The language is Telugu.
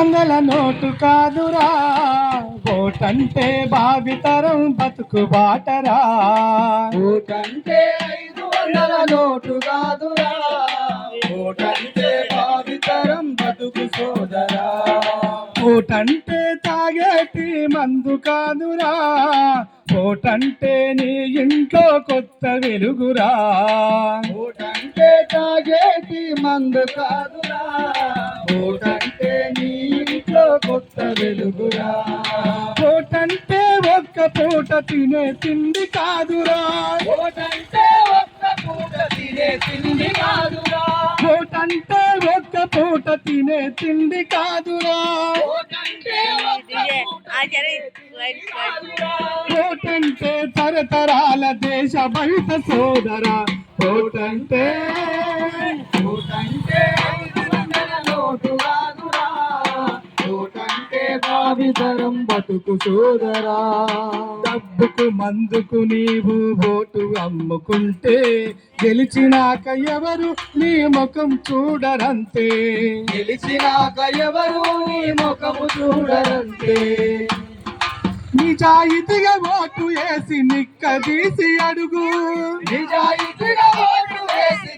వందల నోటు కాదురా, ఓటంటే భావితరం బతుకు బాటరా. ఓటంటే 500 నోటు కాదురా, ఓటంటే భావితరం బతుకు సోదరా. ఓటంటే తాగేటి మందు కాదురా, ఓటంటే నీ ఇంట్లో కొత్త వెలుగురా. ఓటంటే తాగేటి మందు కాదురా, ఓటంటే నీ ఇంట్లో కొత్త వెలుగురా. ఓటంటే ఒక్క పూట తినే తిండి కాదురా, ఓటంటే ఒక్క పూట తినే తిండి కాదురా, ఓటంటే ఒక్క పూట తినే తిండి కాదురా. ఓటంటే ఒక్క పూట తినే తిండి కాదురా. ఓటంటే తరతరాల దేశ బయట సోదరా. ఓటంటే ఓటంటే 500 నోటు కాదురా, ఓటంటే భావితరం బతుకు సోదరా. డబ్బుకు మందుకు నీవు ఓటు అమ్ముకుంటే గెలిచినాక ఎవరు నీ ముఖం చూడరంతే. గెలిచినాక ఎవరు నీ ముఖము చూడరంతే. నిజాయితీగా ఓటు వేసి నిక్కదీసి అడుగు, నిజాయితీగా ఓటు వేసి